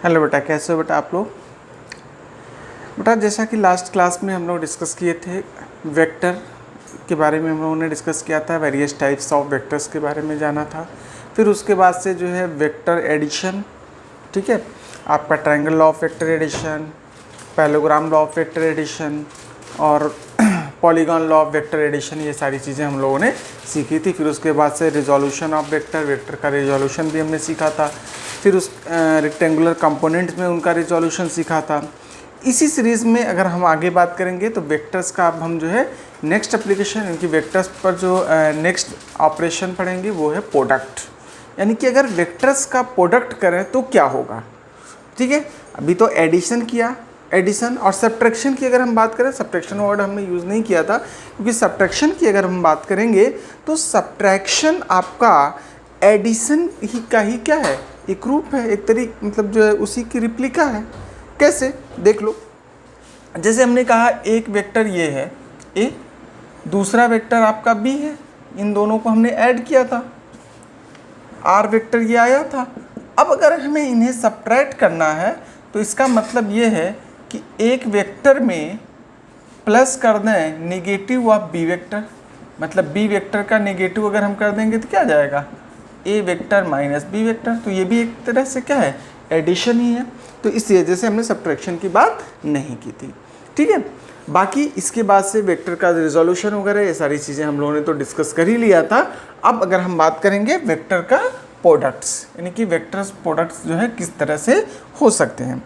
Hello बेटा, कैसे हो बेटा आप लोग। बेटा जैसा कि लास्ट क्लास में हम लोग डिस्कस किए थे वेक्टर के बारे में, हम लोगों ने डिस्कस किया था, वेरियस टाइप्स ऑफ वेक्टर्स के बारे में जाना था। फिर उसके बाद से जो है वेक्टर एडिशन, ठीक है, आपका triangle law of vector addition, parallelogram law of vector addition और polygon law of vector addition, ये सारी चीज़ें हम लोगों ने सीखी थी। फिर उसके बाद से रिजोल्यूशन ऑफ वेक्टर का रिजोल्यूशन भी हमने सीखा था। फिर उस रेक्टेंगुलर कंपोनेंट्स में उनका रिजोल्यूशन सीखा था। इसी सीरीज़ में अगर हम आगे बात करेंगे तो वेक्टर्स का अब हम जो है नेक्स्ट एप्लीकेशन, इनकी वेक्टर्स पर जो नेक्स्ट ऑपरेशन पढ़ेंगे वो है प्रोडक्ट, यानी कि अगर वेक्टर्स का प्रोडक्ट करें तो क्या होगा। ठीक है, अभी तो एडिशन किया, एडिशन और सब्ट्रैक्शन की अगर हम बात करें, सब्ट्रैक्शन वर्ड हमने यूज़ नहीं किया था क्योंकि सब्ट्रैक्शन की अगर हम बात करेंगे तो सब्ट्रैक्शन आपका एडिशन ही का ही क्या है, एक रूप है, एक तरीक मतलब जो है उसी की रिप्लिका है। कैसे देख लो, जैसे हमने कहा एक वेक्टर ये है ए, दूसरा वेक्टर आपका बी है, इन दोनों को हमने ऐड किया था, आर वेक्टर ये आया था। अब अगर हमें इन्हें सब्ट्रैक्ट करना है तो इसका मतलब ये है कि एक वेक्टर में प्लस कर दें नेगेटिव ऑफ बी वेक्टर, मतलब बी वेक्टर का नेगेटिव अगर हम कर देंगे तो क्या जाएगा, ए वेक्टर माइनस बी वेक्टर। तो ये भी एक तरह से क्या है, एडिशन ही है। तो इस वजह से हमने सब्ट्रैक्शन की बात नहीं की थी। ठीक है, बाकी इसके बाद से वेक्टर का रिजोल्यूशन वगैरह ये सारी चीज़ें हम लोगों ने तो डिस्कस कर ही लिया था। अब अगर हम बात करेंगे वेक्टर का प्रोडक्ट्स, यानी कि वेक्टर्स प्रोडक्ट्स जो है किस तरह से हो सकते हैं।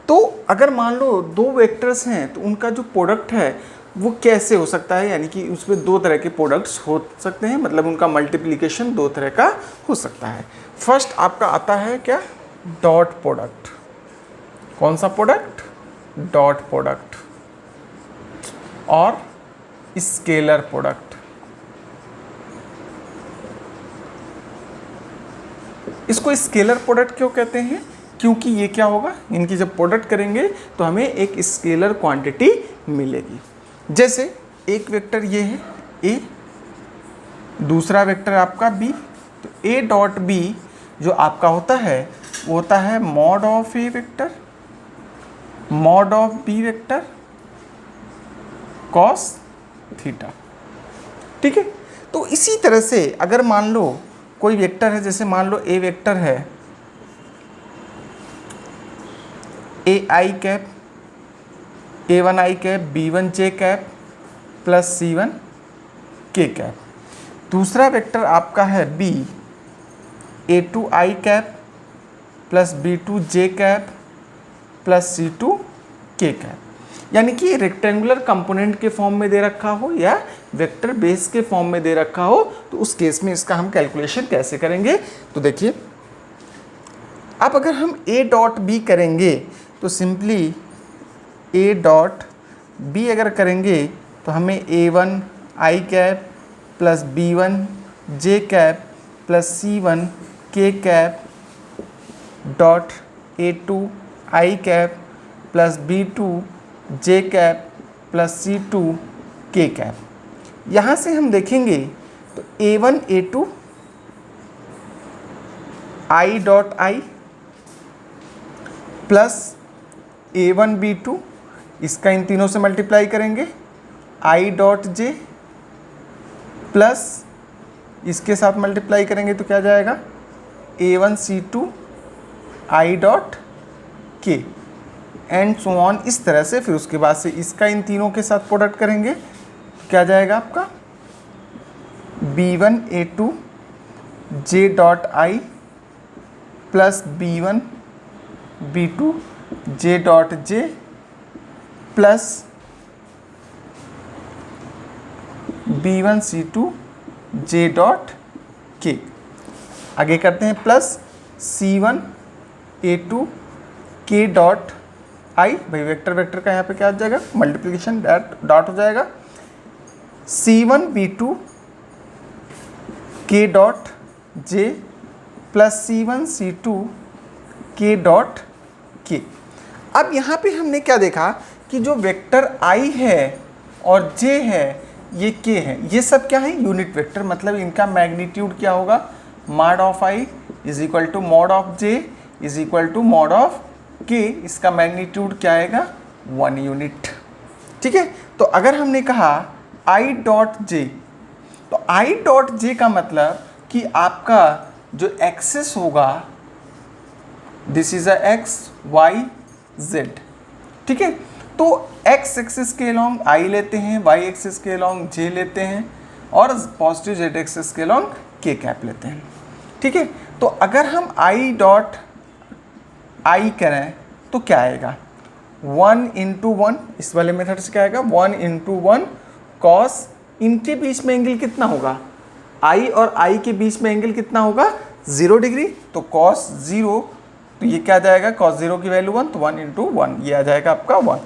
तो अगर मान लो दो वेक्टर्स हैं तो उनका जो प्रोडक्ट है वो कैसे हो सकता है, यानी कि उसमें दो तरह के प्रोडक्ट्स हो सकते हैं, मतलब उनका मल्टीप्लिकेशन दो तरह का हो सकता है। फर्स्ट आपका आता है क्या, डॉट प्रोडक्ट। कौन सा प्रोडक्ट, डॉट प्रोडक्ट, और स्केलर प्रोडक्ट। इसको स्केलर प्रोडक्ट क्यों कहते हैं, क्योंकि ये क्या होगा, इनकी जब प्रोडक्ट करेंगे तो हमें एक स्केलर क्वांटिटी मिलेगी। जैसे एक वेक्टर ये है ए, दूसरा वेक्टर आपका बी, तो ए डॉट बी जो आपका होता है वो होता है mod of A vector mod of B vector cos theta. ठीक है, तो इसी तरह से अगर मान लो कोई वेक्टर है, जैसे मान लो ए वेक्टर है A i cap, A one I cap, B one J cap plus C one के कैप। दूसरा वेक्टर आपका है B A two I cap plus B two J cap plus C two के cap. यानी कि rectangular component के form में दे रखा हो या वेक्टर बेस के फॉर्म में दे रखा हो, तो उस केस में इसका हम कैलकुलेशन कैसे करेंगे। तो देखिए, अब अगर हम ए डॉट बी करेंगे तो सिंपली ए डॉट बी अगर करेंगे तो हमें A one I cap plus B one J cap plus C one के cap dot A two I cap plus B two J cap plus C two के cap. यहाँ से हम देखेंगे तो A one A two I dot I plus A one B two, इसका इन तीनों से मल्टीप्लाई करेंगे, आई डॉट जे प्लस इसके साथ मल्टीप्लाई करेंगे तो क्या जाएगा, A one C two I dot K and so on. इस तरह से फिर उसके बाद से इसका इन तीनों के साथ प्रोडक्ट करेंगे तो क्या जाएगा आपका, B one A two j dot I plus B one B two j dot j plus B one C two j dot k. आगे करते हैं plus C one A two k dot i, भाई vector vector का यहाँ पे क्या आ जाएगा, मल्टीप्लिकेशन डॉट हो जाएगा, C one B two k dot j plus C one C two k dot k. अब यहाँ पे हमने क्या देखा कि जो वेक्टर आई है और जे है ये के है, ये सब क्या है, यूनिट वेक्टर, मतलब इनका मैग्नीट्यूड क्या होगा, mod of i is equal to mod of j is equal to mod of कि इसका मैग्नीट्यूड क्या आएगा 1 यूनिट। ठीक है, तो अगर हमने कहा आई डॉट जे, तो आई डॉट जे का मतलब कि आपका जो एक्सेस होगा this is a x y z. ठीक है, तो एक्स एक्सिस के अलॉन्ग आई लेते हैं, वाई एक्सिस के अलॉन्ग जे लेते हैं और पॉजिटिव जेड एक्सिस के अलॉन्ग के कैप लेते हैं। ठीक है, तो अगर हम आई डॉट आई करें तो क्या आएगा 1 इंटू 1, इस वाले मेथड से क्या आएगा 1 इंटू 1 कॉस, इनके बीच में एंगल कितना होगा, आई और आई के बीच में एंगल कितना होगा 0 डिग्री, तो कॉस 0, तो ये क्या आ जाएगा cos 0 की वैल्यू 1, तो 1 इंटू 1 ये आ जाएगा आपका 1।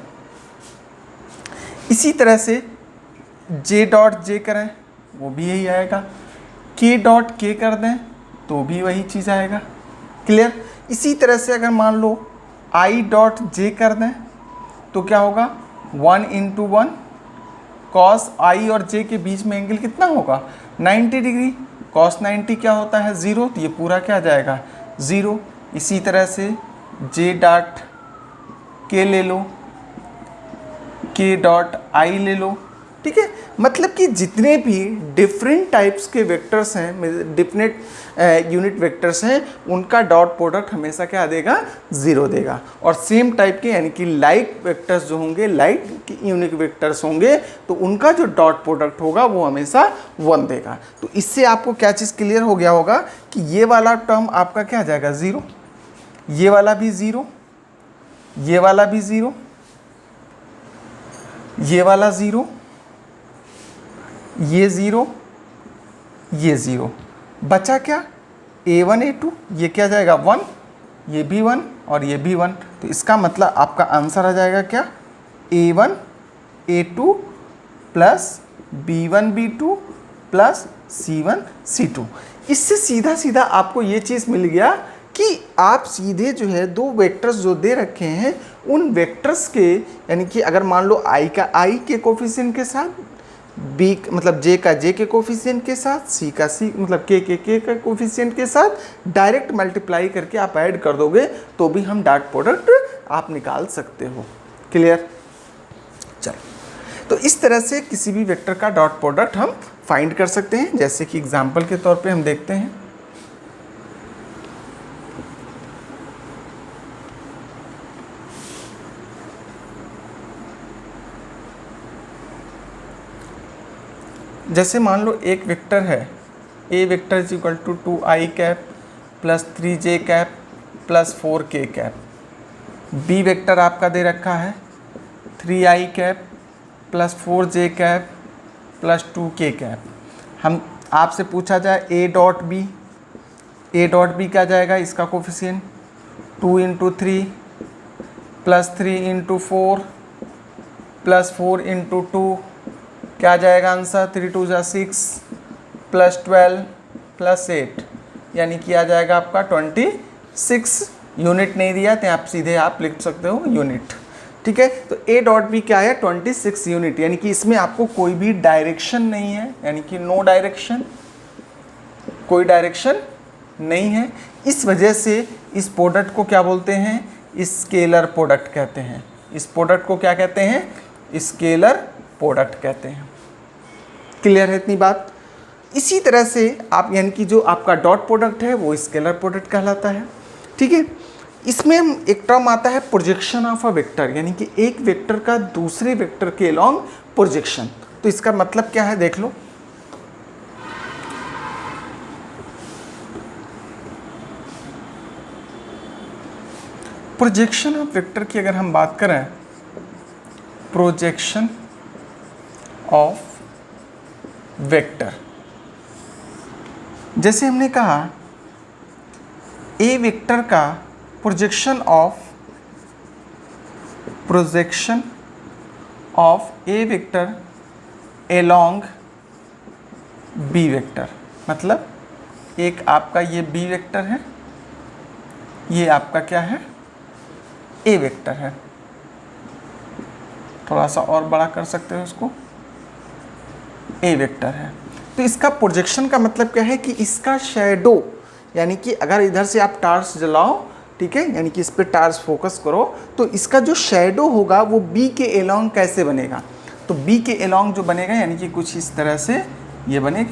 इसी तरह से j डॉट जे करें वो भी यही आएगा, k डॉट के कर दें तो भी वही चीज़ आएगा। क्लियर। इसी तरह से अगर मान लो i डॉट जे कर दें तो क्या होगा 1 इंटू 1 कॉस आई और j के बीच में एंगल कितना होगा 90 डिग्री, कॉस 90 क्या होता है 0, तो ये पूरा क्या आ जाएगा 0। इसी तरह से j डॉट के ले लो, k डॉट आई ले लो। ठीक है, मतलब कि जितने भी डिफरेंट टाइप्स के वेक्टर्स हैं, डिफरेंट यूनिट वेक्टर्स हैं, उनका डॉट प्रोडक्ट हमेशा क्या देगा 0 देगा। और सेम टाइप के यानी कि लाइक वेक्टर्स जो होंगे, लाइक यूनिक वेक्टर्स होंगे, तो उनका जो डॉट प्रोडक्ट होगा वो हमेशा 1 देगा। तो इससे आपको क्या चीज़ क्लियर हो गया होगा कि ये वाला टर्म आपका क्या आ जाएगा 0, ये वाला भी 0, ये वाला भी 0, ये वाला 0, ये 0, ये 0, बचा क्या a1 a2, ये क्या जाएगा 1, ये भी 1 और ये भी 1, तो इसका मतलब आपका आंसर आ जाएगा क्या a1 a2 plus b1 b2 plus c1 c2। इससे सीधा सीधा आपको ये चीज़ मिल गया कि आप सीधे जो है दो वेक्टर्स जो दे रखे हैं उन वेक्टर्स के, यानी कि अगर मान लो i का i के कोफिशिएंट के साथ, b मतलब j का j के कोफिशिएंट के साथ, c का c मतलब k के का कोफिशिएंट के साथ डायरेक्ट मल्टीप्लाई करके आप ऐड कर दोगे तो भी हम डॉट प्रोडक्ट आप निकाल सकते हो। क्लियर। चलो, तो इस तरह से किसी भी वेक्टर का डॉट प्रोडक्ट हम फाइंड कर सकते हैं। जैसे कि एग्जांपल के तौर पे हम देखते हैं, जैसे मान लो एक वेक्टर है a vector is equal to 2i cap plus 3j cap plus 4k cap, b vector आपका दे रखा है 3i cap plus 4j cap plus 2k cap. हम आपसे पूछा जाए a डॉट बी क्या जाएगा, इसका coefficient 2 into 3 plus 3 into 4 plus 4 into 2, क्या जाएगा आंसर 3 2 जा 6 प्लस 12 प्लस 8, यानी कि आ जाएगा आपका 26 यूनिट नहीं दिया तो आप सीधे आप लिख सकते हो यूनिट। ठीक है, तो ए डॉट बी क्या है 26 यूनिट, यानी कि इसमें आपको कोई भी डायरेक्शन नहीं है, यानी कि नो डायरेक्शन, कोई डायरेक्शन नहीं है। इस वजह से इस प्रोडक्ट को क्या बोलते हैं, स्केलर प्रोडक्ट कहते हैं। इस प्रोडक्ट को क्या कहते हैं, स्केलर प्रोडक्ट कहते हैं। क्लियर है इतनी बात। इसी तरह से आप यानी कि जो आपका डॉट प्रोडक्ट है वो स्केलर प्रोडक्ट कहलाता है। ठीक है, इसमें एक टर्म आता है प्रोजेक्शन ऑफ अ वेक्टर, यानी कि एक वेक्टर का दूसरे वेक्टर के अलॉन्ग प्रोजेक्शन। तो इसका मतलब क्या है देख लो, प्रोजेक्शन ऑफ वेक्टर की अगर हम बात करें, प्रोजेक्शन ऑफ वेक्टर, जैसे हमने कहा ए वेक्टर का projection of A vector along B vector, मतलब एक आपका ये बी वेक्टर है, ये आपका क्या है ए वेक्टर है। थोड़ा सा और बड़ा कर सकते हो इसको, ए वेक्टर है। तो इसका प्रोजेक्शन का मतलब क्या है कि इसका शैडो, यानी कि अगर इधर से आप टार्च जलाओ, ठीक है, यानी कि इस पे टार्स फोकस करो, तो इसका जो शेडो होगा वो बी के एलोंग कैसे बनेगा, तो बी के एलोंग जो बनेगा यानी कि कुछ इस तरह से ये बनेगा,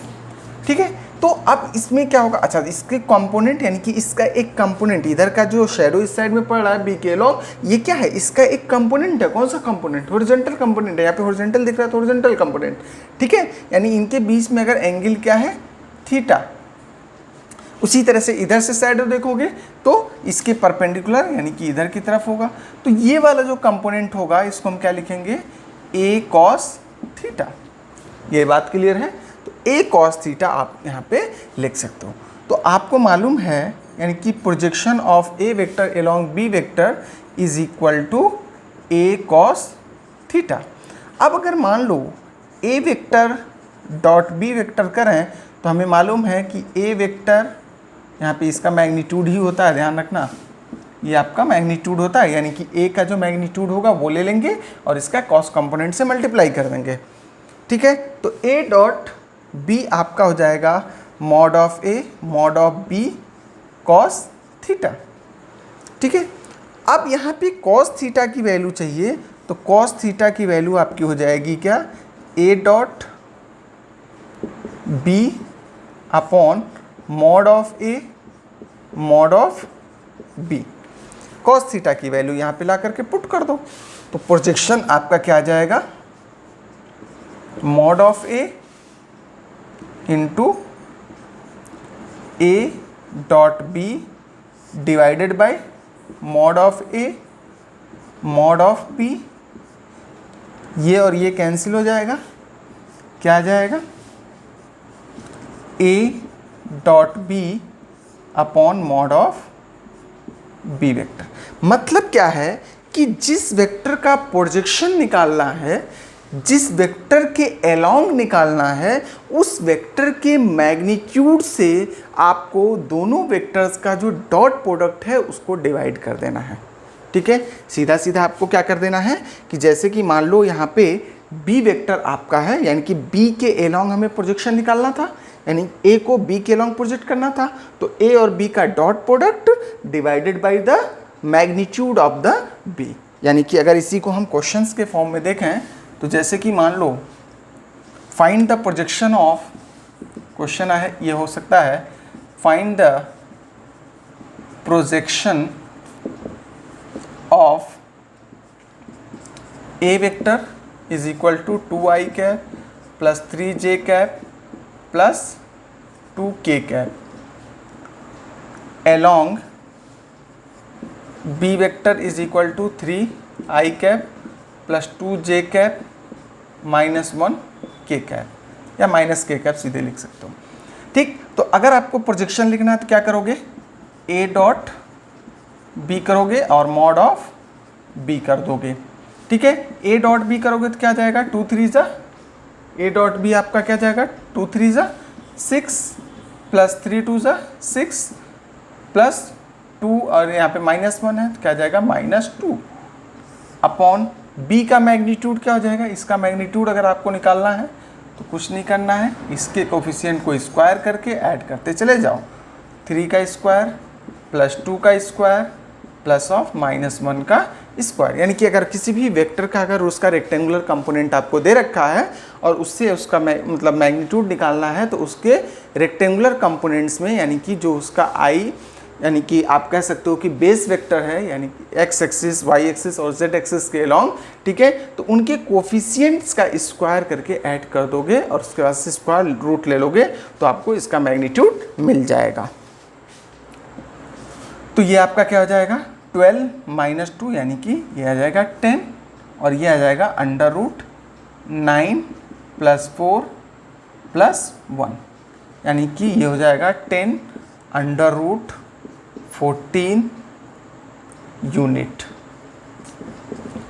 ठीक है। तो अब इसमें क्या होगा, अच्छा इसके कंपोनेंट यानी कि इसका एक कंपोनेंट, इधर का जो शेडो इस साइड में पड़ रहा है बी के एलोंग, ये क्या है, इसका एक कंपोनेंट है। कौन सा कंपोनेंट, हॉरिजॉन्टल कंपोनेंट है, यहाँ पे हॉरिजॉन्टल दिख रहा है तो हॉरिजॉन्टल कंपोनेंट, ठीक है। यानी इनके बीच में अगर एंगल क्या है, थीटा, उसी तरह से इधर से साइड देखोगे तो इसके परपेंडिकुलर यानी कि इधर की तरफ होगा। तो ये वाला जो कंपोनेंट होगा इसको हम क्या लिखेंगे, ए कॉस थीटा। ये बात क्लियर है, तो ए कॉस थीटा आप यहाँ पे लिख सकते हो। तो आपको मालूम है यानी कि projection of A vector along B vector is equal to A cos theta. अब अगर मान लो A vector dot B vector करें तो हमें मालूम है कि ए वेक्टर यहाँ पे इसका मैग्नीट्यूड ही होता है, ध्यान रखना, ये आपका मैग्नीट्यूड होता है, यानी कि ए का जो मैग्नीट्यूड होगा वो ले लेंगे और इसका कॉस कंपोनेंट से मल्टीप्लाई कर देंगे, ठीक है। तो ए डॉट बी आपका हो जाएगा mod of A mod of B cos theta, ठीक है। अब यहाँ पे कॉस थीटा की वैल्यू चाहिए, तो कॉस थीटा की वैल्यू आपकी हो जाएगी क्या, A dot B upon mod of A mod of B. Cos theta की वैल्यू यहाँ पे ला करके पुट कर दो, तो प्रोजेक्शन आपका क्या आ जाएगा, mod of A into A dot B divided by mod of A mod of B. ये और ये कैंसिल हो जाएगा, क्या आ जाएगा, A dot B upon mod of B vector. मतलब क्या है कि जिस वेक्टर का प्रोजेक्शन निकालना है, जिस वेक्टर के एलोंग निकालना है, उस वेक्टर के मैग्नीट्यूड से आपको दोनों वेक्टर्स का जो डॉट प्रोडक्ट है उसको डिवाइड कर देना है, ठीक है। सीधा सीधा आपको क्या कर देना है कि जैसे कि मान लो यहाँ पे बी वेक्टर आपका है, यानी कि बी के एलोंग हमें प्रोजेक्शन निकालना था, यानी ए को बी के लॉन्ग प्रोजेक्ट करना था, तो ए और बी का dot product divided by the magnitude of the B. यानी कि अगर इसी को हम क्वेश्चंस के फॉर्म में देखें तो जैसे कि मान लो find the projection of, question है ये हो सकता है, find the projection of A vector is equal to 2i cap plus 3j cap plus 2k cap along B vector is equal to 3i cap plus 2j cap minus 1k cap या minus k cap सीधे लिख सकते हो, ठीक। तो अगर आपको projection लिखना है तो क्या करोगे, a डॉट बी करोगे और मॉड ऑफ b कर दोगे, ठीक है। a डॉट बी करोगे तो क्या जाएगा, 2 3 जा, a डॉट बी आपका क्या जाएगा, 2 3 जा 6 प्लस 3 2 जा 6 प्लस 2 और यहाँ पे -1 है तो क्या जाएगा -2 अपॉन b का मैग्नीट्यूड क्या हो जाएगा, इसका मैग्नीट्यूड अगर आपको निकालना है तो कुछ नहीं करना है, इसके कोफिशिएंट को स्क्वायर करके ऐड करते चले जाओ, 3 का स्क्वायर प्लस 2 का स्क्वायर प्लस ऑफ -1 का स्क्वायर। यानी कि अगर किसी भी वेक्टर का अगर उसका रेक्टेंगुलर कंपोनेंट आपको दे रखा है और उससे उसका मतलब मैग्नीट्यूड निकालना है तो उसके रेक्टेंगुलर कंपोनेंट्स में यानी कि जो उसका आई यानी कि आप कह सकते हो कि बेस वेक्टर है, यानी कि एक्स एक्सिस वाई एक्सिस और जेड एक्सिस के अलॉन्ग, ठीक है, तो उनके कोफिशिएंट्स का स्क्वायर करके ऐड कर दोगे और उसके बाद से स्क्वायर रूट ले लोगे तो आपको इसका मैग्नीट्यूड मिल जाएगा। तो ये आपका क्या हो जाएगा, 12 माइनस 2 यानी कि ये आ जाएगा 10 और ये आ जाएगा अंडर रूट 9 प्लस 4 प्लस 1 यानी कि ये हो जाएगा 10 अंडर रूट 14 यूनिट,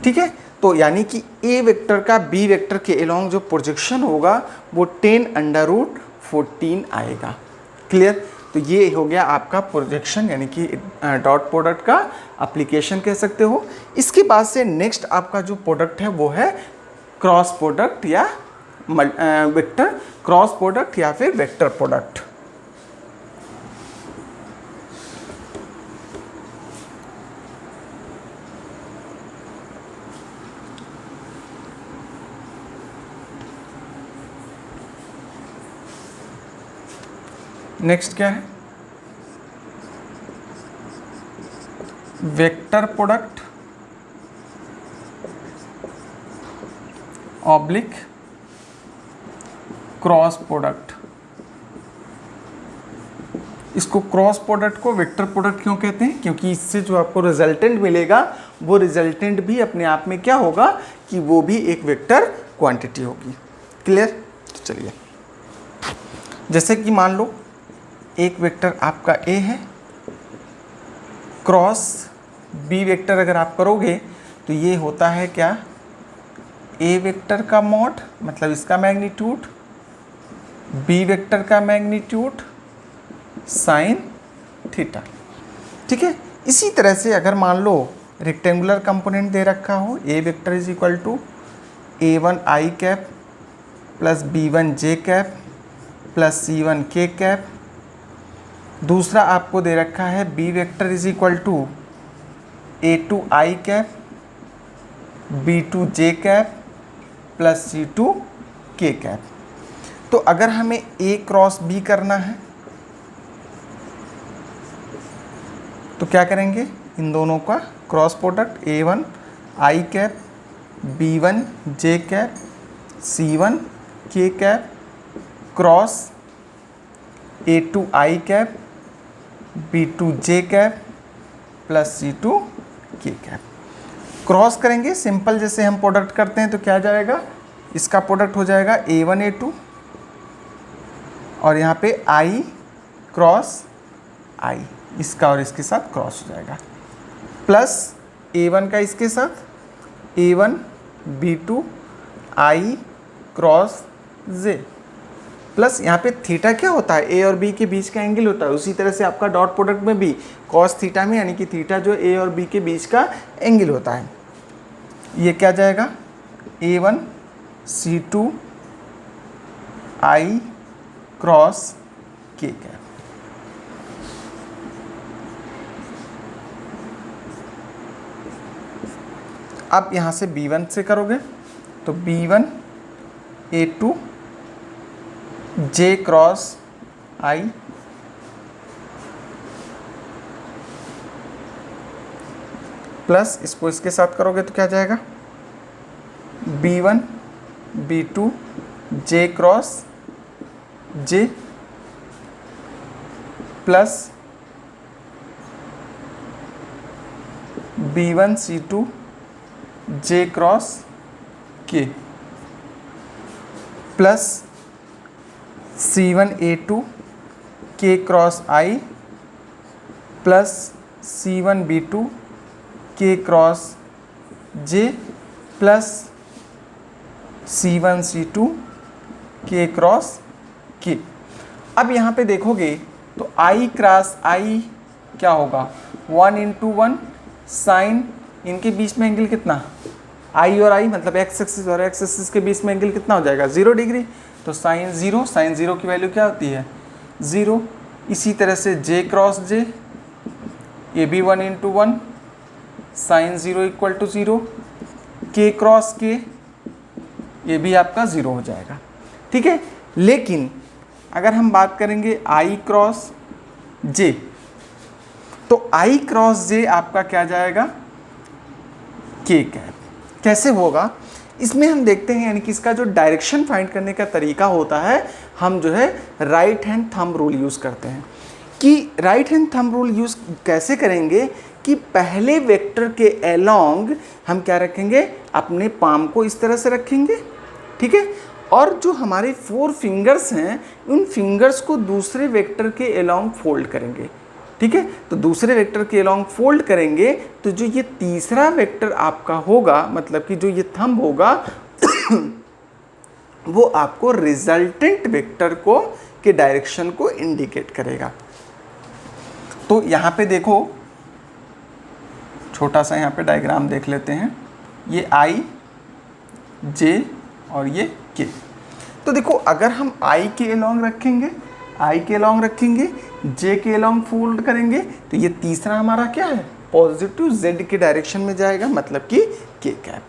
ठीक है। तो यानी कि ए वेक्टर का बी वेक्टर के अलॉन्ग जो प्रोजेक्शन होगा वो 10 अंडर रूट 14 आएगा, क्लियर। तो ये हो गया आपका प्रोजेक्शन यानी कि डॉट प्रोडक्ट का एप्लीकेशन कह सकते हो। इसके बाद से नेक्स्ट आपका जो प्रोडक्ट है वो है क्रॉस प्रोडक्ट या वेक्टर क्रॉस प्रोडक्ट या फिर वेक्टर प्रोडक्ट। नेक्स्ट क्या है, vector product oblique cross product. इसको क्रॉस प्रोडक्ट को वेक्टर प्रोडक्ट क्यों कहते हैं, क्योंकि इससे जो आपको रिजल्टेंट मिलेगा वो रिजल्टेंट भी अपने आप में क्या होगा कि वो भी एक वेक्टर क्वांटिटी होगी। क्लियर? तो चलिए, जैसे कि मान लो एक वेक्टर आपका ए है, क्रॉस बी वेक्टर अगर आप करोगे तो ये होता है क्या, ए वेक्टर का मॉड मतलब इसका मैग्नीट्यूड, बी वेक्टर का मैग्नीट्यूड साइन थीटा। ठीक है, इसी तरह से अगर मान लो रेक्टेंगुलर कंपोनेंट दे रखा हो, A vector is equal to a1 i cap plus b1 j cap plus c1 k cap. दूसरा आपको दे रखा है b vector is equal to a2 i cap b2 j cap plus c2 k cap. तो अगर हमें a cross b करना है तो क्या करेंगे, इन दोनों का cross product a1 i cap b1 j cap c1 k cap cross a2 i cap b2 j cap plus c2 k cap. Cross करेंगे सिंपल, जैसे हम प्रोडक्ट करते हैं तो क्या जाएगा, इसका प्रोडक्ट हो जाएगा a1 a2 और यहाँ पे i क्रॉस i, इसका और इसके साथ क्रॉस हो जाएगा, प्लस a1 का इसके साथ a1 b2 i cross j, plus यहाँ पे थीटा क्या होता है, a और b के बीच का एंगल होता है। उसी तरह से आपका डॉट प्रोडक्ट में भी कॉस थीटा में, यानी कि थीटा जो a और b के बीच का एंगल होता है, ये क्या जाएगा a1 c2 i cross k cap. अब यहाँ से b1 से करोगे तो b1 a2 j cross i plus इसको इसके साथ करोगे तो क्या जाएगा b1 b2 j cross j plus b1 c2 j cross k plus c1 a2 k cross i plus c1 b2 k cross j plus c1 c2 k cross k। अब यहाँ पे देखोगे तो i क्रॉस i क्या होगा, 1 into 1 sign, इनके बीच में angle कितना, i और i मतलब x एक्सिस और x एक्सिस के बीच में एंगल कितना हो जाएगा, 0 डिग्री। तो साइन 0, साइन 0 की वैल्यू क्या होती है 0। इसी तरह से j क्रॉस j, ये भी 1 into 1 sine 0 equal to 0, k cross k, ये भी आपका 0 हो जाएगा। ठीक है, लेकिन अगर हम बात करेंगे i क्रॉस j, तो i क्रॉस j आपका क्या जाएगा k कैप। कैसे होगा, इसमें हम देखते हैं, यानी कि इसका जो डायरेक्शन फाइंड करने का तरीका होता है, हम जो है right hand thumb rule use करते हैं। कि right hand thumb rule use कैसे करेंगे कि पहले वेक्टर के अलोंग हम क्या रखेंगे, अपने पाम को इस तरह से रखेंगे, ठीक है, और जो हमारे 4 फिंगर्स हैं उन फिंगर्स को दूसरे वेक्टर के अलोंग फोल्ड करेंगे। ठीक है, तो दूसरे वेक्टर के अलोंग फोल्ड करेंगे तो जो ये तीसरा वेक्टर आपका होगा, मतलब कि जो ये थंब होगा वो आपको रिजल्टेंट वेक्टर को के डायरेक्शन को इंडिकेट करेगा। तो यहाँ पे देखो, छोटा सा यहाँ पे डायग्राम देख लेते हैं, ये i j और ये k। तो देखो, अगर हम i के अलोंग रखेंगे, i के अलोंग रखेंगे, j के अलोंग फोल्ड करेंगे, तो ये तीसरा हमारा क्या है, पॉजिटिव z के डायरेक्शन में जाएगा, मतलब कि k कैप।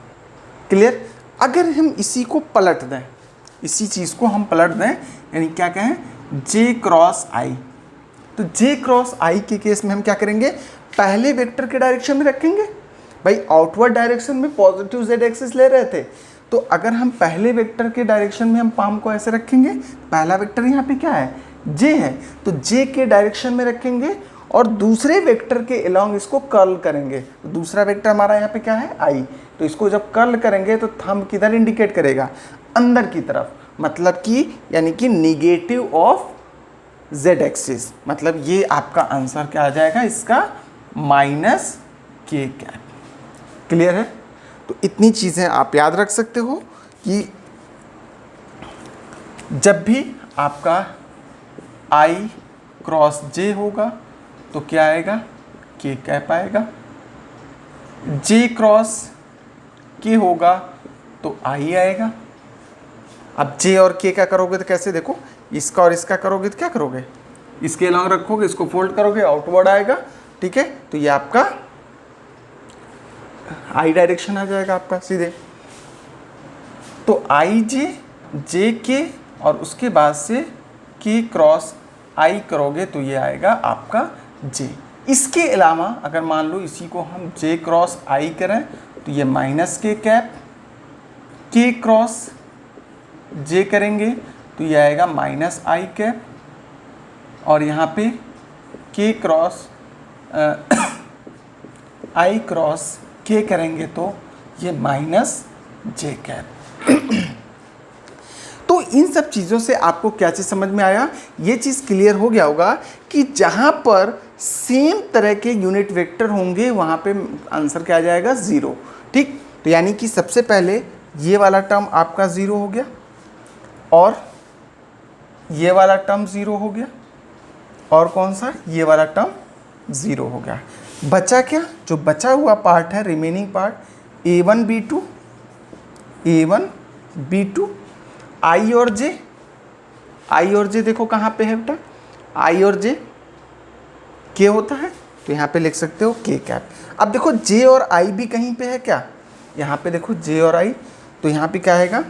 क्लियर? अगर हम इसी को पलट दें, इसी चीज़ को हम पलट दें, यानी क्या कहें जे क्रॉस आई। तो जे क्रॉस आई के केस में हम क्या करेंगे, पहले वेक्टर के डायरेक्शन में रखेंगे। भाई आउटवर्ड डायरेक्शन में पॉजिटिव जेड एक्सिस ले रहे थे, तो अगर हम पहले वेक्टर के डायरेक्शन में हम पाम को ऐसे रखेंगे, पहला वेक्टर यहाँ पे क्या है, जे है, तो जे के डायरेक्शन में रखेंगे और दूसरे वेक्टर के अलोंग इसको कर्ल करेंगे। तो दूसरा वेक्टर हमारा यहाँ पे क्या है, आई, तो इसको जब कर्ल करेंगे तो थंब किधर इंडिकेट करेगा, अंदर की तरफ, मतलब कि यानी कि निगेटिव ऑफ जेड एक्सिस, मतलब ये आपका आंसर क्या आ जाएगा इसका, माइनस के कैप। क्लियर है? तो इतनी चीज़ें आप याद रख सकते हो कि जब भी आपका आई क्रॉस जे होगा तो क्या आएगा, के कैप आएगा। जे क्रॉस के होगा तो आई आएगा। अब जे और के का करोगे तो कैसे, देखो इसका और इसका करोगे तो क्या करोगे, इसके अलॉन्ग रखोगे, इसको फोल्ड करोगे, आउटवर्ड आएगा। ठीक है, तो ये आपका आई डायरेक्शन आ जाएगा आपका सीधे। तो आई जे, जे के और उसके बाद से के क्रॉस आई करोगे तो ये आएगा आपका जे। इसके अलावा अगर मान लो इसी को हम जे क्रॉस आई करें तो ये माइनस के कैप, के क्रॉस जे करेंगे तो ये आएगा माइनस आई कैप, और यहाँ पे के क्रॉस आई क्रॉस के करेंगे तो ये माइनस जे कैप। तो इन सब चीज़ों से आपको क्या चीज़ समझ में आया, ये चीज़ क्लियर हो गया होगा कि जहाँ पर सेम तरह के यूनिट वेक्टर होंगे वहाँ पे आंसर क्या आ जाएगा, ज़ीरो। ठीक, तो यानी कि सबसे पहले ये वाला टर्म आपका ज़ीरो हो गया और ये वाला टर्म ज़ीरो हो गया, और कौन सा, ये वाला टर्म ज़ीरो हो गया। बचा क्या, जो बचा हुआ पार्ट है, remaining part, a1 b2, a1 b2, आई और जे, आई और जे देखो कहाँ पे है बेटा, आई और जे के होता है, तो यहाँ पे लिख सकते हो के कैप। अब देखो जे और आई भी कहीं पे है क्या, यहाँ पे देखो जे और आई, तो यहाँ पे क्या आएगा,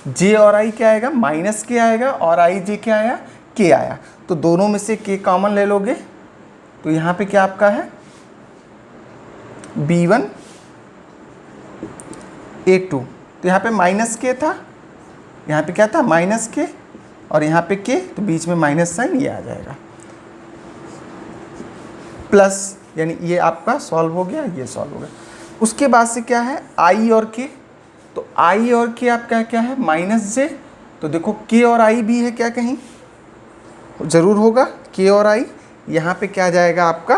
जे और आई क्या आएगा, माइनस के आएगा, और आई जे क्या आया, के आया, तो दोनों में से के कॉमन ले लोगे, तो यहाँ पे क्या आपका है, b1 a2, तो यहाँ पे माइनस के था, यहाँ पे क्या था, माइनस के, और यहाँ पे के, तो बीच में माइनस साइन ये आ जाएगा, प्लस, यानी ये आपका सॉल्व हो गया, ये सॉल्व हो गया। उसके बाद से क्या है, आई और के, तो आई और के आपका क्या है, माइनस जे, तो देखो के और आई भी है क्या, कहीं ज़रूर होगा के और आई, यहाँ पे क्या जाएगा आपका,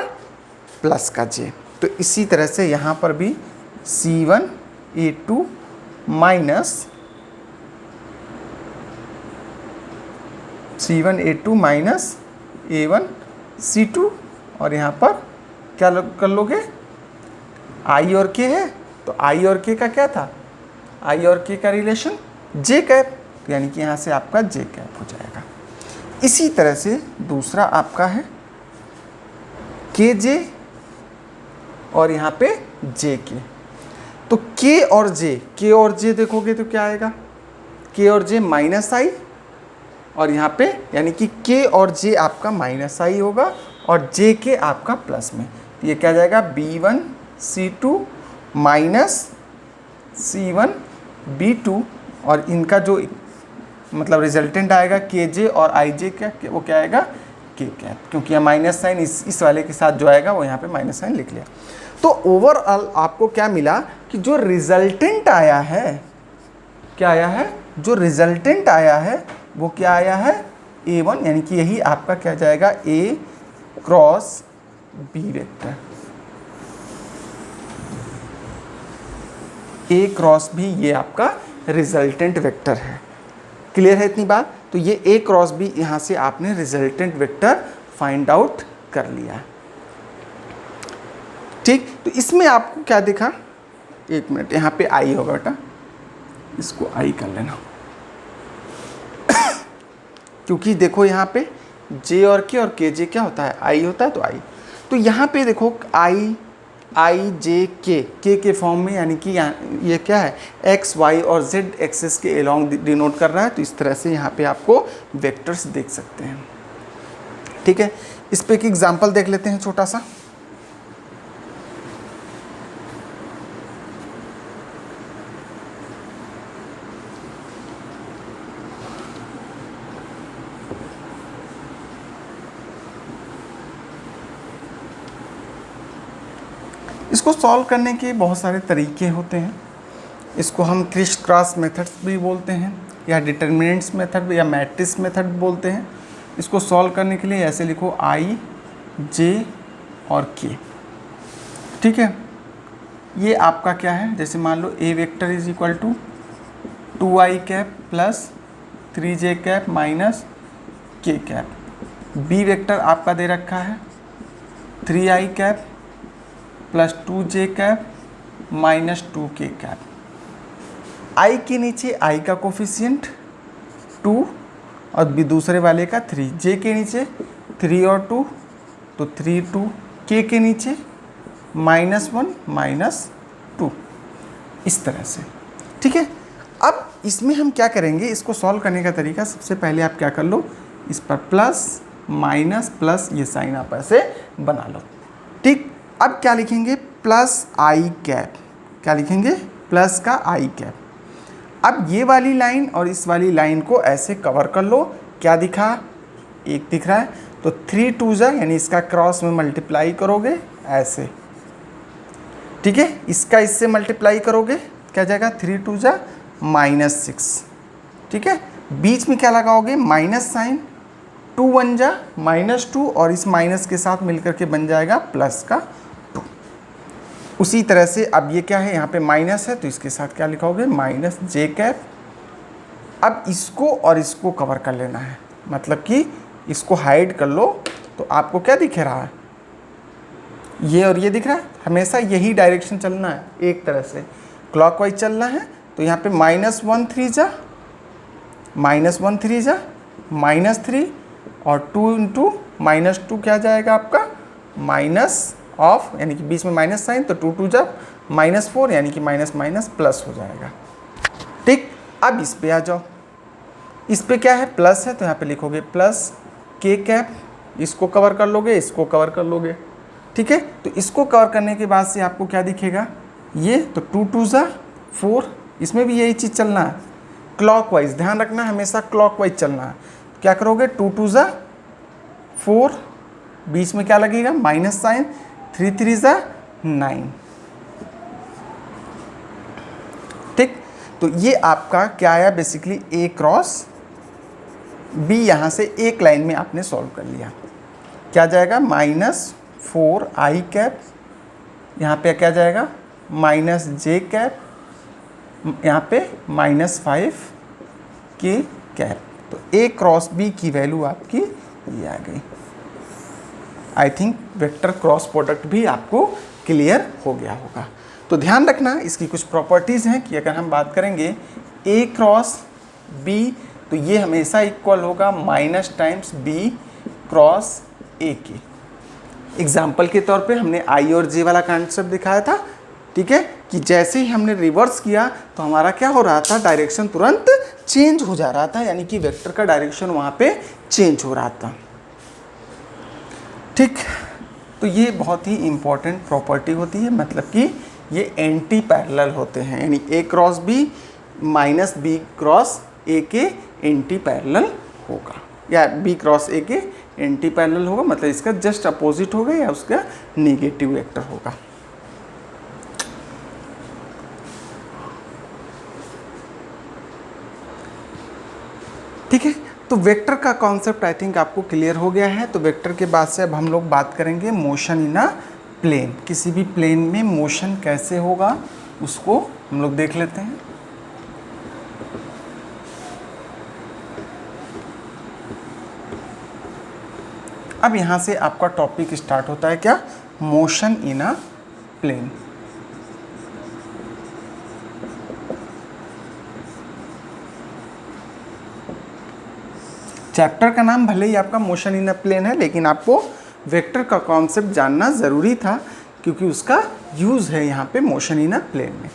प्लस का जे। तो इसी तरह से यहाँ पर भी c1 a2 minus c1 a2 minus a1 c2, और यहाँ पर क्या कर लोगे, आई और के है, तो आई और के का क्या था, आई और के का रिलेशन जे कैप, यानी कि यहाँ से आपका जे कैप हो जाएगा। इसी तरह से दूसरा आपका है के जे, और यहाँ पे जे के, तो के और जे देखोगे तो क्या आएगा, के और जे माइनस आई, और यहाँ पे यानी कि के और जे आपका माइनस आई होगा और जे के आपका प्लस में, तो ये क्या जाएगा, b1 c2 minus c1 b2, और इनका जो मतलब रिजल्टेंट आएगा के जे और आई जे का, वो क्या आएगा, के कैप, क्योंकि यह माइनस साइन इस वाले के साथ जो आएगा वो यहाँ पे माइनस साइन लिख लिया। तो ओवरऑल आपको क्या मिला कि जो रिजल्टेंट आया है, क्या आया है, जो रिजल्टेंट आया है वो क्या आया है, a1, यानी कि यही आपका क्या जाएगा, a cross b vector, a cross b ये आपका रिजल्टेंट वेक्टर है। क्लियर है इतनी बात? तो ये a क्रॉस b यहाँ से आपने रिजल्टेंट वेक्टर फाइंड आउट कर लिया। ठीक, तो इसमें आपको क्या दिखा, एक मिनट, यहाँ पे आई होगा बेटा, इसको आई कर लेना क्योंकि देखो यहाँ पे जे और के जे क्या होता है, आई होता है, तो आई, तो यहाँ पे देखो आई आई जे के फॉर्म में, यानी कि ये क्या है, एक्स वाई और जेड एक्सेस के अलोंग डिनोट कर रहा है। तो इस तरह से यहाँ पे आपको वेक्टर्स देख सकते हैं। ठीक है, इस पे एक एग्जांपल देख लेते हैं छोटा सा। इसको सॉल्व करने के बहुत सारे तरीके होते हैं। इसको हम क्रिश क्रॉस मेथड्स भी बोलते हैं, या डिटर्मिनेंट्स मेथड या मैट्रिक्स मेथड बोलते हैं। इसको सॉल्व करने के लिए ऐसे लिखो आई जे और के। ठीक है, ये आपका क्या है, जैसे मान लो A vector is equal to 2i cap plus 3j cap minus K cap. B vector आपका दे रखा है 3i cap plus 2j cap minus 2k cap. i के नीचे i का कोफिशिएंट 2 और भी दूसरे वाले का 3, j के नीचे 3 और 2 तो 3 2, k के नीचे -1 -2, इस तरह से। ठीक है, अब इसमें हम क्या करेंगे, इसको सॉल्व करने का तरीका, सबसे पहले आप क्या कर लो, इस पर प्लस माइनस प्लस ये साइन आप ऐसे बना लो। ठीक, अब क्या लिखेंगे, प्लस आई कैप, क्या लिखेंगे, प्लस का आई कैप। अब ये वाली लाइन और इस वाली लाइन को ऐसे कवर कर लो, क्या दिखा, एक दिख रहा है, तो 3 2 जा, यानी इसका क्रॉस में मल्टीप्लाई करोगे ऐसे। ठीक है, इसका इससे मल्टीप्लाई करोगे, क्या जाएगा, 3 2 जा -6। ठीक है, बीच में क्या लगाओगे, माइनस साइन, 2 1 जा -2 और इस माइनस के साथ मिलकर के बन जाएगा प्लस का 2। उसी तरह से अब ये क्या है, यहाँ पे माइनस है तो इसके साथ क्या लिखोगे, माइनस जे कैप। अब इसको और इसको कवर कर लेना है, मतलब कि इसको हाइड कर लो, तो आपको क्या दिख रहा है, ये और ये दिख रहा है। हमेशा यही डायरेक्शन चलना है, एक तरह से क्लॉकवाइज चलना है। तो यहाँ पे -1 3 जा -3 और 2 इंटू -2 क्या जाएगा आपका, माइनस ऑफ, यानी कि बीच में माइनस साइन, तो 2 2 जा -4, यानी कि माइनस माइनस प्लस हो जाएगा। ठीक, अब इस पे आ जाओ, इस पे क्या है, प्लस है, तो यहाँ पे लिखोगे प्लस के कैप, इसको कवर कर लोगे, इसको कवर कर लोगे। ठीक है, तो इसको कवर करने के बाद से आपको क्या दिखेगा, ये तो 2 2 जा 4, इसमें भी यही चीज़ चलना है, क्लॉकवाइज, ध्यान रखना हमेशा क्लॉकवाइज चलना है। क्या करोगे, 2 2 जा 4, बीच में क्या लगेगा, माइनस साइन, 3 3 जा 9। ठीक, तो ये आपका क्या आया, बेसिकली ए क्रॉस बी, यहाँ से एक लाइन में आपने सॉल्व कर लिया। क्या जाएगा, -4i कैप, यहाँ पे क्या जाएगा, -j कैप, यहाँ पे -5k कैप। तो ए क्रॉस बी की वैल्यू आपकी ये आ गई। I think vector cross product भी आपको क्लियर हो गया होगा। तो ध्यान रखना, इसकी कुछ प्रॉपर्टीज़ हैं कि अगर हम बात करेंगे ए क्रॉस बी, तो ये हमेशा इक्वल होगा minus times B cross A के। एग्जाम्पल के तौर पे हमने आई और जे वाला कॉन्सेप्ट दिखाया था। ठीक है, कि जैसे ही हमने रिवर्स किया तो हमारा क्या हो रहा था, डायरेक्शन तुरंत चेंज हो जा रहा था, यानी कि वेक्टर का डायरेक्शन वहाँ पे चेंज हो रहा था। ठीक, तो ये बहुत ही इम्पॉर्टेंट प्रॉपर्टी होती है, मतलब कि ये एंटी पैरेलल होते हैं, यानी A cross B minus B cross A के एंटी पैरेलल होगा, या बी क्रॉस ए के एंटी पैरेलल होगा, मतलब इसका जस्ट अपोजिट होगा या उसका नेगेटिव वेक्टर होगा। ठीक है, तो वेक्टर का कॉन्सेप्ट आई थिंक आपको क्लियर हो गया है। तो वेक्टर के बाद से अब हम लोग बात करेंगे मोशन इन अ प्लेन। किसी भी प्लेन में मोशन कैसे होगा उसको हम लोग देख लेते हैं। अब यहाँ से आपका टॉपिक स्टार्ट होता है, क्या, motion in a plane. Chapter का नाम भले ही आपका मोशन इन अ प्लेन है, लेकिन आपको वेक्टर का कॉन्सेप्ट जानना ज़रूरी था, क्योंकि उसका यूज़ है यहाँ पे मोशन इन अ प्लेन में।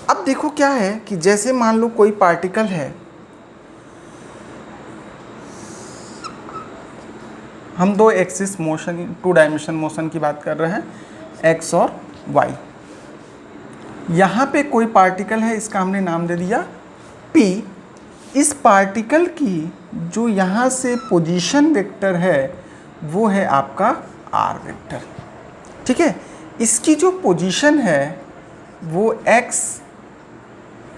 अब देखो क्या है कि जैसे मान लो कोई पार्टिकल है, हम दो एक्सिस मोशन, 2 डायमेंशन मोशन की बात कर रहे हैं, एक्स और वाई। यहाँ पे कोई पार्टिकल है, इसका हमने नाम दे दिया P। इस पार्टिकल की जो यहाँ से पोजीशन वेक्टर है वो है आपका R वेक्टर। ठीक है, इसकी जो पोजीशन है वो x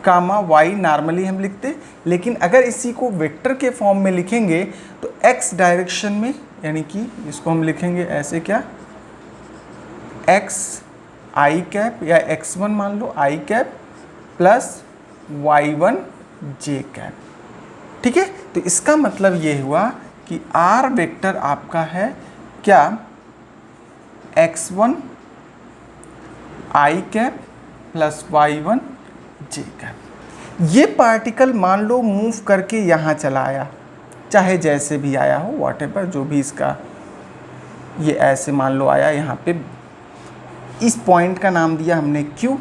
कामा y नॉर्मली हम लिखते, लेकिन अगर इसी को वेक्टर के फॉर्म में लिखेंगे तो x डायरेक्शन में, यानी कि इसको हम लिखेंगे ऐसे, क्या, x i कैप या x1 मान लो i cap plus y1 j cap. ठीक है, तो इसका मतलब ये हुआ कि r वेक्टर आपका है क्या, x1 i cap plus y1 j cap. ये पार्टिकल मान लो मूव करके यहाँ चला आया, चाहे जैसे भी आया हो, व्हाटएवर, जो भी इसका, ये ऐसे मान लो आया यहाँ पे, इस पॉइंट का नाम दिया हमने Q।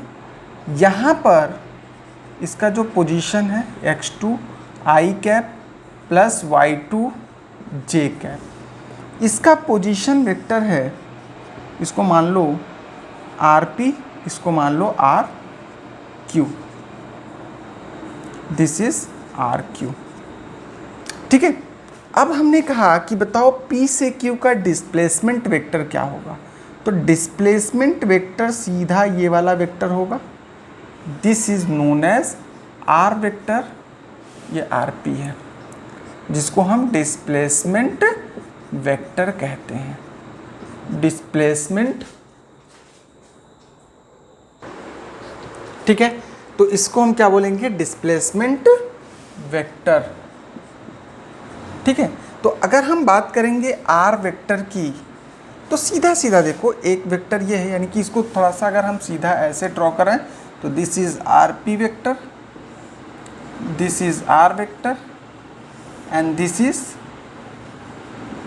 यहाँ पर इसका जो पोजीशन है x2 i cap plus y2 j cap, इसका पोजीशन वेक्टर है, इसको मान लो rp, इसको मान लो rq, दिस इज rq। ठीक है, अब हमने कहा कि बताओ P से Q का डिस्प्लेसमेंट वेक्टर क्या होगा। तो डिस्प्लेसमेंट वेक्टर सीधा ये वाला वेक्टर होगा, this is known as R vector, ये rp है, जिसको हम डिस्प्लेसमेंट वेक्टर कहते हैं, डिस्प्लेसमेंट। ठीक है, तो इसको हम क्या बोलेंगे, डिस्प्लेसमेंट वेक्टर। ठीक है, तो अगर हम बात करेंगे R वेक्टर की, तो सीधा सीधा देखो एक वेक्टर ये है, यानी कि इसको थोड़ा सा अगर हम सीधा ऐसे ड्रॉ करें तो this is rp vector, this is R vector and this is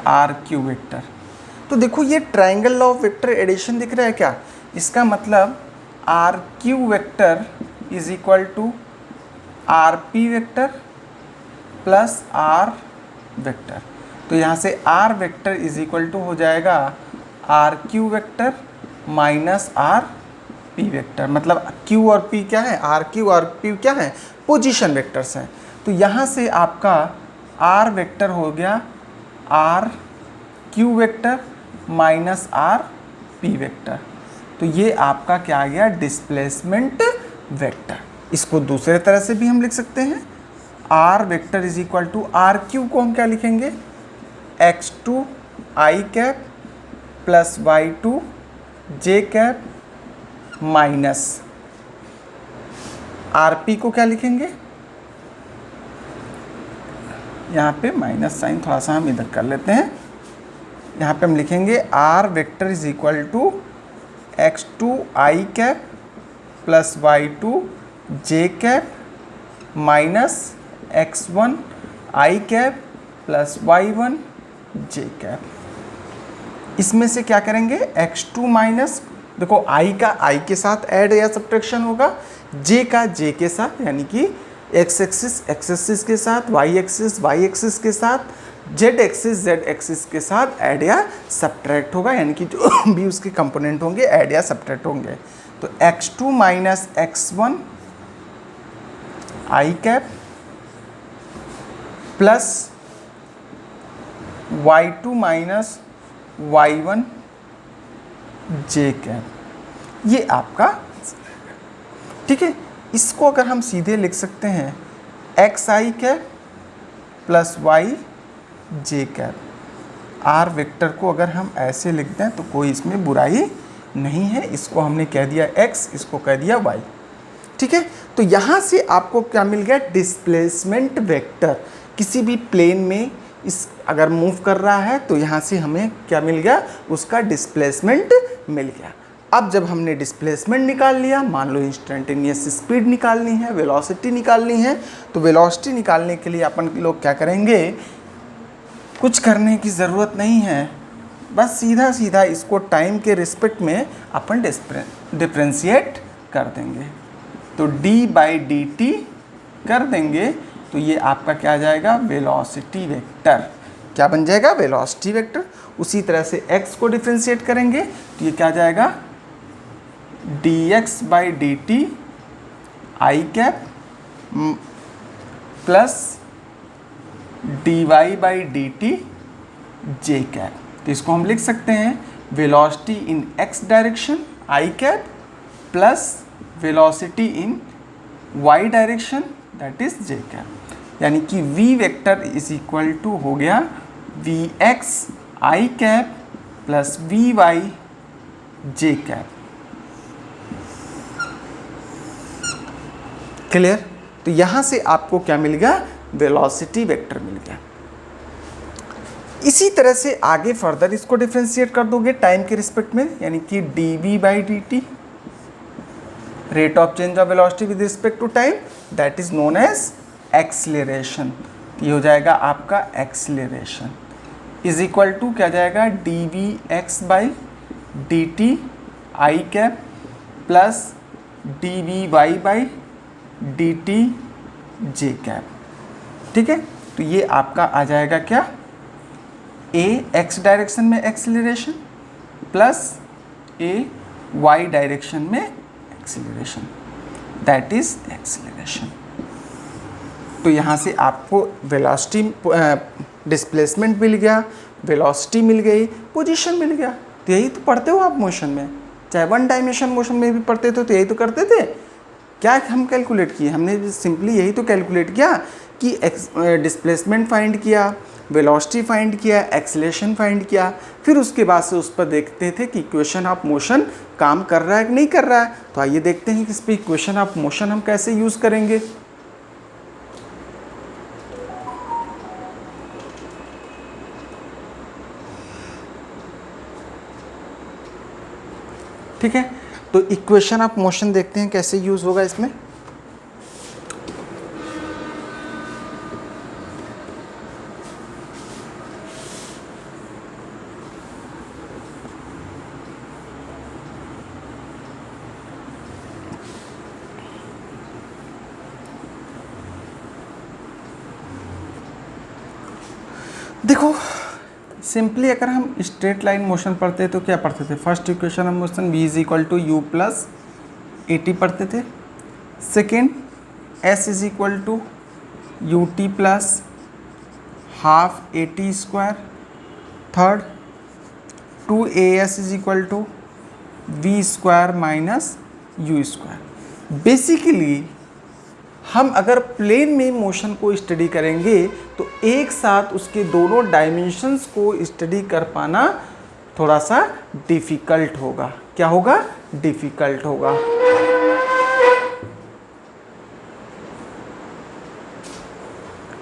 rq vector. तो देखो ये triangle law of vector addition दिख रहा है क्या, इसका मतलब rq vector is equal to rp vector plus r vector. तो यहाँ से r vector is equal to हो जाएगा rq vector minus rp vector, मतलब q और p क्या है, rq और p क्या है, पोजीशन वेक्टर्स हैं। तो यहाँ से आपका r वेक्टर हो गया rq vector minus rp vector. तो ये आपका क्या आ गया, डिस्प्लेसमेंट वेक्टर। इसको दूसरे तरह से भी हम लिख सकते हैं, r vector is equal to rq को हम क्या लिखेंगे, x2 i cap plus y2 j cap minus rp को क्या लिखेंगे, यहाँ पे माइनस साइन थोड़ा सा हम इधर कर लेते हैं, यहाँ पे हम लिखेंगे r vector is equal to x2 i cap plus y2 j cap minus x1 i cap plus y1 j cap. इसमें से क्या करेंगे, x2 माइनस, देखो i का i के साथ ऐड या सब्ट्रैक्शन होगा, j का j के साथ, यानी कि x एक्सिस के साथ, y एक्सिस के साथ, z एक्सिस के साथ ऐड या सब्ट्रैक्ट होगा, यानी कि जो भी उसके कंपोनेंट होंगे ऐड या सब्ट्रैक्ट होंगे। तो x2 minus x1 i cap plus y2 minus y1 j cap, ये आपका। ठीक है, इसको अगर हम सीधे लिख सकते हैं xi cap plus y j cap. r vector को अगर हम ऐसे लिख दें तो कोई इसमें बुराई नहीं है, इसको हमने कह दिया x, इसको कह दिया y। ठीक है, तो यहाँ से आपको क्या मिल गया, डिस्प्लेसमेंट वेक्टर। किसी भी प्लेन में इस अगर मूव कर रहा है तो यहाँ से हमें क्या मिल गया, उसका डिस्प्लेसमेंट मिल गया। अब जब हमने डिस्प्लेसमेंट निकाल लिया, मान लो इंस्टेंटेनियस स्पीड निकालनी है, वेलोसिटी निकालनी है, तो वेलोसिटी निकालने के लिए अपन लोग क्या करेंगे, कुछ करने की ज़रूरत नहीं है, बस सीधा सीधा इसको टाइम के रिस्पेक्ट में अपन डिफ्रेंशिएट कर देंगे। तो d/dt कर देंगे तो ये आपका क्या आ जाएगा, वेलोसिटी वेक्टर। क्या बन जाएगा, वेलोसिटी वेक्टर। उसी तरह से x को डिफ्रेंशिएट करेंगे तो ये क्या आ जाएगा, dx/dt i cap plus dy/dt j cap. तो इसको हम लिख सकते हैं velocity in x direction i cap plus velocity in y direction that is j cap. यानी कि v vector is equal to हो गया vx i cap plus vy j cap. Clear. तो यहां से आपको क्या मिल गया, वेलोसिटी वेक्टर मिल गया। इसी तरह से आगे फर्दर इसको डिफरेंशिएट कर दोगे टाइम के रिस्पेक्ट में, यानी कि dv/dt rate of change of velocity with respect to time that is known as acceleration. ये हो जाएगा आपका एक्सीलरेशन इज इक्वल टू क्या जाएगा, dvx/dt i cap plus dvy/dt j cap. ठीक है। तो ये आपका आ जाएगा क्या, a x डायरेक्शन में acceleration plus a y direction में एक्सीलरेशन दैट इज एक्सीलरेशन। तो यहाँ से आपको वेलोसिटी डिस्प्लेसमेंट मिल गया, वेलोसिटी मिल गई, पोजीशन मिल गया। तो यही तो पढ़ते हो आप मोशन में, चाहे वन डायमेंशन मोशन में भी पढ़ते थे तो यही तो करते थे। क्या हम कैलकुलेट किए, हमने सिंपली यही तो कैलकुलेट किया कि डिस्प्लेसमेंट फाइंड किया, वेलोसिटी फाइंड किया, एक्सीलरेशन फाइंड किया, फिर उसके बाद से उस पर देखते थे कि इक्वेशन ऑफ मोशन काम कर रहा है कि नहीं कर रहा है। तो आइए देखते हैं कि इस पर इक्वेशन ऑफ मोशन हम कैसे यूज़ करेंगे। ठीक है। तो इक्वेशन ऑफ मोशन देखते हैं कैसे यूज़ होगा इसमें। देखो सिंपली अगर हम स्ट्रेट लाइन मोशन पढ़ते तो क्या पढ़ते थे, first equation of motion v is equal to u plus a t पढ़ते थे। Second s is equal to u t plus half a t square. Third 2as is equal to v square minus u square. Basically हम अगर plane में motion को study करेंगे तो एक साथ उसके दोनों डायमेंशंस को स्टडी कर पाना थोड़ा सा डिफ़िकल्ट होगा। क्या होगा, डिफ़िकल्ट होगा।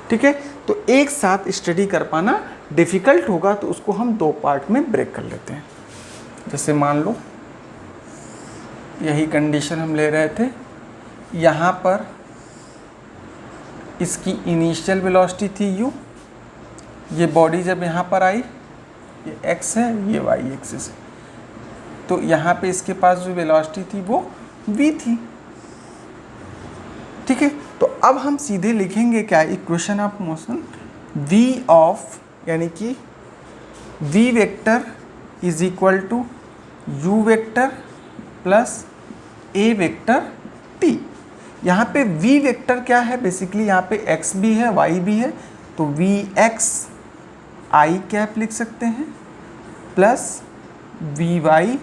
ठीक है। तो एक साथ स्टडी कर पाना डिफ़िकल्ट होगा, तो उसको हम दो पार्ट में ब्रेक कर लेते हैं। जैसे मान लो यही कंडीशन हम ले रहे थे, यहाँ पर इसकी इनिशियल वेलोसिटी थी u, ये बॉडी जब यहाँ पर आई, ये x है, ये y एक्सिस है, तो यहाँ पे इसके पास जो वेलोसिटी थी वो v थी। ठीक है। तो अब हम सीधे लिखेंगे क्या, equation of motion v of, यानी कि v vector is equal to u vector plus a vector t। यहाँ पे v वेक्टर क्या है, बेसिकली यहाँ पे x भी है y भी है, तो vx i कैप लिख सकते हैं प्लस vy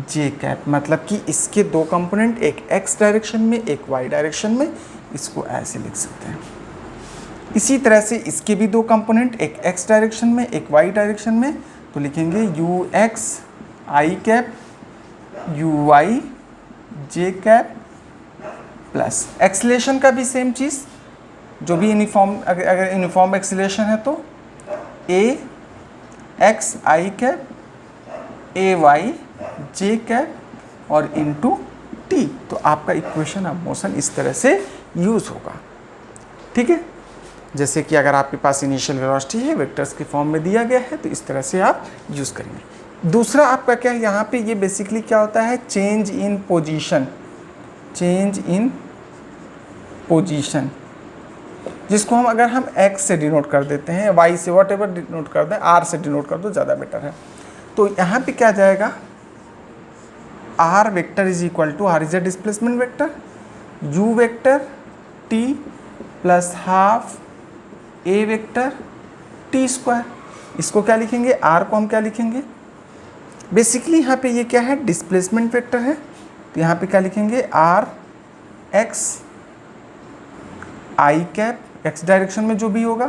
j कैप। मतलब कि इसके दो कंपोनेंट, एक x डायरेक्शन में एक y डायरेक्शन में, इसको ऐसे लिख सकते हैं। इसी तरह से इसके भी दो कंपोनेंट, एक x डायरेक्शन में एक y डायरेक्शन में, तो लिखेंगे ux i cap uy j cap plus acceleration का भी सेम चीज़, जो भी यूनिफॉर्म, अगर यूनिफॉर्म एक्सीलरेशन है तो a x i cap a y j cap और इनटू t। तो आपका इक्वेशन ऑफ मोशन इस तरह से यूज़ होगा। ठीक है। जैसे कि अगर आपके पास इनिशियल वेलोसिटी है, वेक्टर्स के फॉर्म में दिया गया है, तो इस तरह से आप यूज़ करेंगे। दूसरा आपका क्या है, यहाँ पे ये बेसिकली क्या होता है, change in position, change in position, जिसको हम अगर हम x से डिनोट कर देते हैं, y से वॉट एवर डिनोट कर दें, r से डिनोट कर दो, ज़्यादा बेटर है। तो यहाँ पे क्या जाएगा, r vector is equal to, r is a displacement vector, u vector t plus half a vector t square. इसको क्या लिखेंगे, r को हम क्या लिखेंगे, बेसिकली यहाँ पे ये क्या है, डिस्प्लेसमेंट वेक्टर है, तो यहाँ पे क्या लिखेंगे, r x i cap, x direction में जो भी होगा,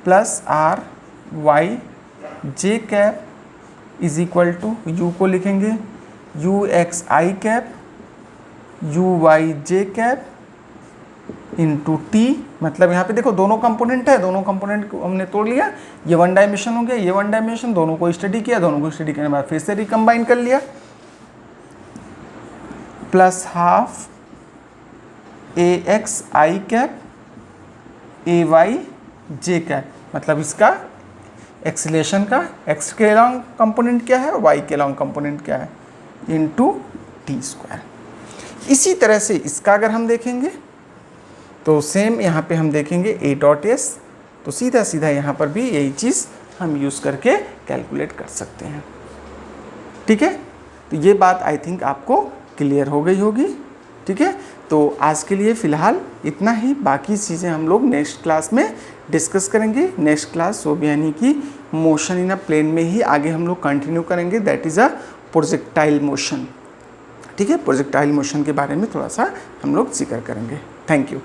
plus r y j cap is equal to, u को लिखेंगे u x i cap u y j cap into t. मतलब यहाँ पे देखो दोनों कंपोनेंट है, दोनों कंपोनेंट को हमने तोड़ लिया, ये वन डायमेंशन हो गया, ये वन डायमेंशन, दोनों को स्टडी किया, दोनों को स्टडी करने के बाद फिर से रिकम्बाइन कर लिया, plus half a x i cap a y j cap. मतलब इसका एक्सीलेशन का एक्स के लॉन्ग कंपोनेंट क्या है और वाई के लॉन्ग कंपोनेंट क्या है, इंटू टी स्क्वायर। इसी तरह से इसका अगर हम देखेंगे तो सेम यहाँ पे हम देखेंगे ए डॉट एस, तो सीधा सीधा यहाँ पर भी यही चीज़ हम यूज़ करके कैलकुलेट कर सकते हैं। ठीक है, तो ये बात आई थिंक आपको क्लियर हो गई होगी। ठीक है, तो आज के लिए फ़िलहाल इतना ही, बाकी चीज़ें हम लोग नेक्स्ट क्लास में डिस्कस करेंगे। नेक्स्ट क्लास वो भी यानी कि मोशन इन अ प्लेन में ही आगे हम लोग कंटिन्यू करेंगे, that is a projectile motion. ठीक है, प्रोजेक्टाइल मोशन के बारे में थोड़ा सा हम लोग जिक्र करेंगे। Thank you.